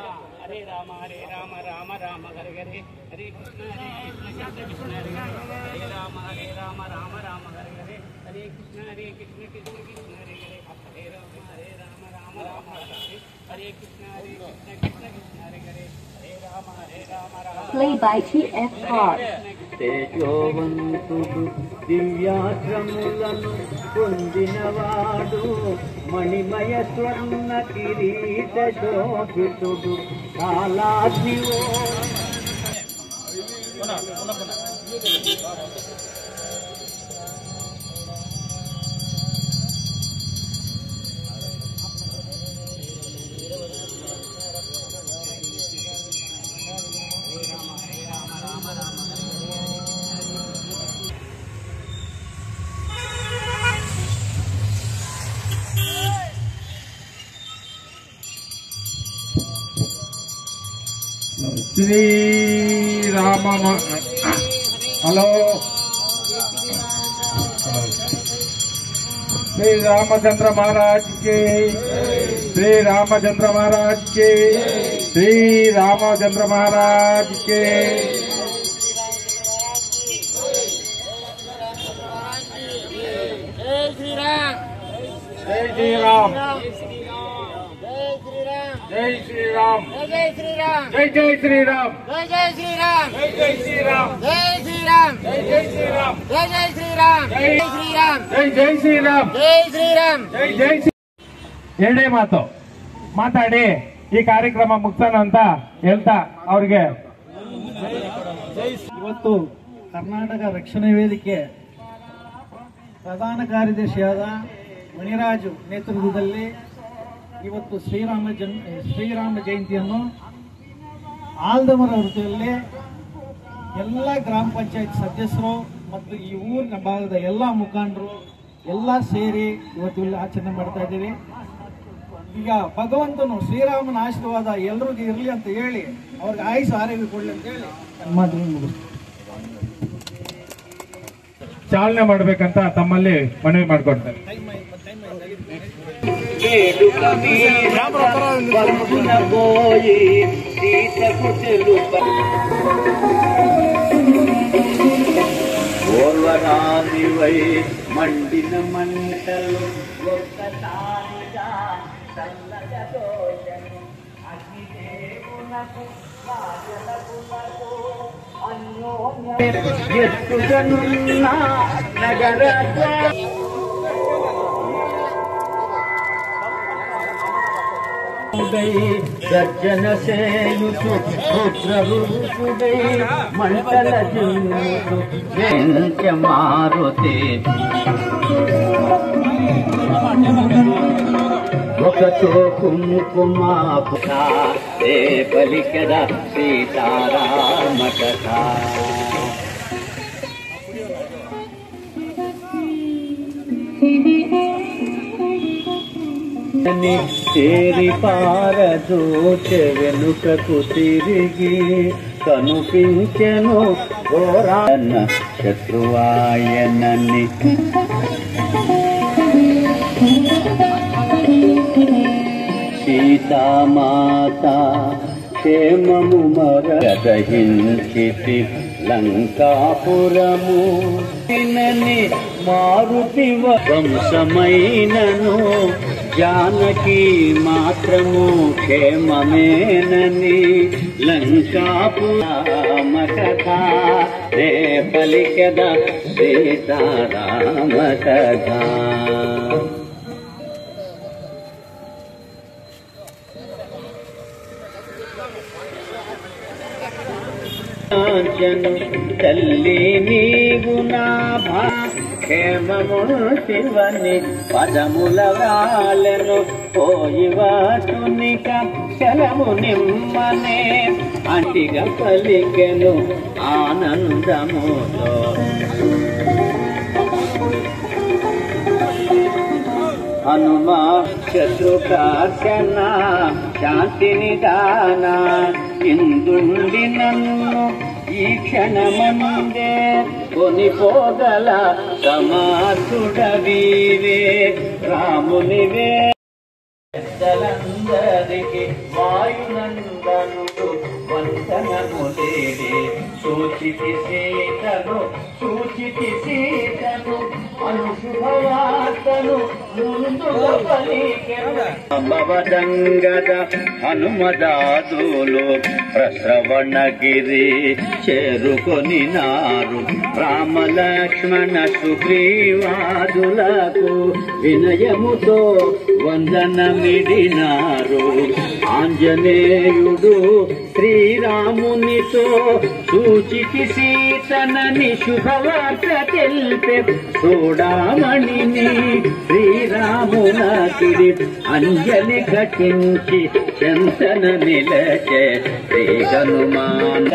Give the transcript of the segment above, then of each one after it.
Hare Ram Ram Ram Hare Hare Hare Krishna Krishna Hare Hare Ram Ram Ram Hare Hare Hare Krishna Krishna Krishna Hare Hare Hare Ram Ram Ram Hare Hare Krishna Krishna Krishna Hare Hare Hare Ram Ram Play by TF Card. తేజోవంతుడు దివ్యాశ్రములను పొందినవాడు మణిమయ స్వర్ణ కిరీట శోభితుడు కాలాగ్నివో Shri Ram hello Shri Ramchandra महाराज के श्री रामचंद्र महाराज के श्री रामचंद्र महाराज के जय श्री राम जय श्री राम जय श्री राम जय श्री राम जय जय श्री राम जय जय श्री राम जय जय श्री राम जय जय श्री राम जय जय श्री राम जय जय श्री राम जय जय श्री राम जय जय श्री राम जय श्री राम ಜೈ ಜೈ ಎರಡೇ ಮಾತು ಮಾತಾಡಿ ಈ ಕಾರ್ಯಕ್ರಮ ಮುಗಿಸೋಣ ಅಂತ ಹೇಳ್ತಾ ಅವ್ರಿಗೆ ಇವತ್ತು ಕರ್ನಾಟಕ ರಕ್ಷಣಾ ವೇದಿಕೆ ಪ್ರಧಾನ ಕಾರ್ಯದರ್ಶಿಯಾದ ಮಣಿರಾಜು ನೇತೃತ್ವದಲ್ಲಿ ಇವತ್ತು ಶ್ರೀರಾಮ ಜಯಂತಿಯನ್ನು ಆಲ್ದಮರ ವೃತ್ತದಲ್ಲಿ ಎಲ್ಲ ಗ್ರಾಮ ಪಂಚಾಯತ್ ಸದಸ್ಯರು ಮತ್ತು ಈ ಊರಿನ ಭಾಗದ ಎಲ್ಲ ಮುಖಂಡರು ಎಲ್ಲ ಸೇರಿ ಇವತ್ತು ಇಲ್ಲಿ ಆಚರಣೆ ಮಾಡ್ತಾ ಇದ್ದೀವಿ. ಈಗ ಭಗವಂತನು ಶ್ರೀರಾಮನ ಆಶೀರ್ವಾದ ಎಲ್ಲರಿಗೂ ಇರಲಿ ಅಂತ ಹೇಳಿ ಅವ್ರಿಗೆ ಆಯುಷ್ ಆರೋಗ್ಯ ಕೊಡಲಿ ಅಂತ ಹೇಳಿ ಮಾತು ಮುಗಿಸ್ತೀವಿ. ಚಾಲನೆ ಮಾಡಬೇಕಂತ ತಮ್ಮಲ್ಲಿ ಮನವಿ ಮಾಡಿಕೊಡ್ತಾರೆ. ఓర్వరానివై మండిన మంటలు ఒక్కసారిగా చల్లగదోయను అగ్నిదేవునకు రాజలకులకు అన్యోన్య ఎత్తుగనున్న నగర గర్జన సేయుచు రుద్రరూపుడై మంటల జించు మారుతి ఒకచో కుంకుమ ఏ పలికద సీతారామ కథ తేరి పారదోచె వెనుకకు తిరిగి కనుపించెను ఘోరాన శత్రువాయనని సీతామాత క్షేమము మరదహించితి లంకాపురము వినని మారుతి వంశమైనను జానకి మాత్రము క్షేమమేనని లంకాపురామ కథ రే పలికద సీతారామ కథ తల్లి నీవు నా క్షేమము శివని పదముల వాలెను పోయివాటునిక శలము నిమ్మనే అంటిగా పలికెను ఆనందముతో హనుమా శత్రుకార్చన శాంతి నిదాన ఇందుండి నన్ను ఈ క్షణమందే కొనిపోగల సమాసుడవీవే రామునివే పెద్దలందరికి వాయునందనుడు వందనములేడి సూచితి సీతను అనుశుభవార్తను ముందుగా పలికెను భవదంగద హనుమదాదులు ప్రశ్రవణగిరి చేరుకొని నారు రామలక్ష్మణ సుగ్రీవాదులకు వినయముతో వందనమిడినారు ఆంజనేయుడు శ్రీరామునితో సూచితి సీతనని శుభవార్త తెలిపే చూడామణిని శ్రీరామునకిడి అంజలి ఘటించి చెంతన నిలచే శ్రీ హనుమాన్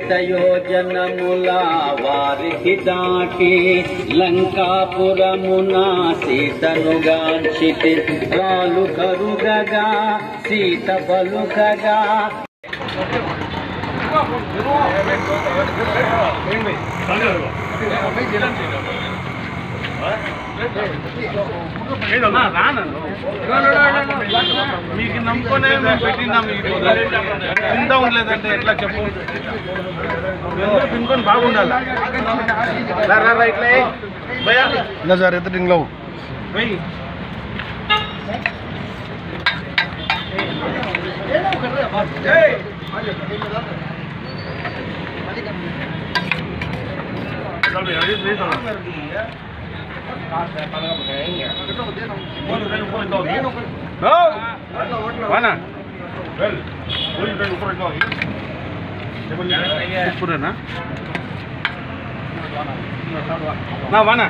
శతయోజనముల వారికి దాటి లంకాపురమున సీతనుగాంచితి రాలు కరుగగా సీత పలుకగా మీకు నమ్ముకునే మేము పెట్టినాం మీకు తిందా ఉండలేదంటే ఎట్లా చెప్పు తినుకొని బాగుండాలి ఇట్లా సార్ ఎంత టింగ్లో వానా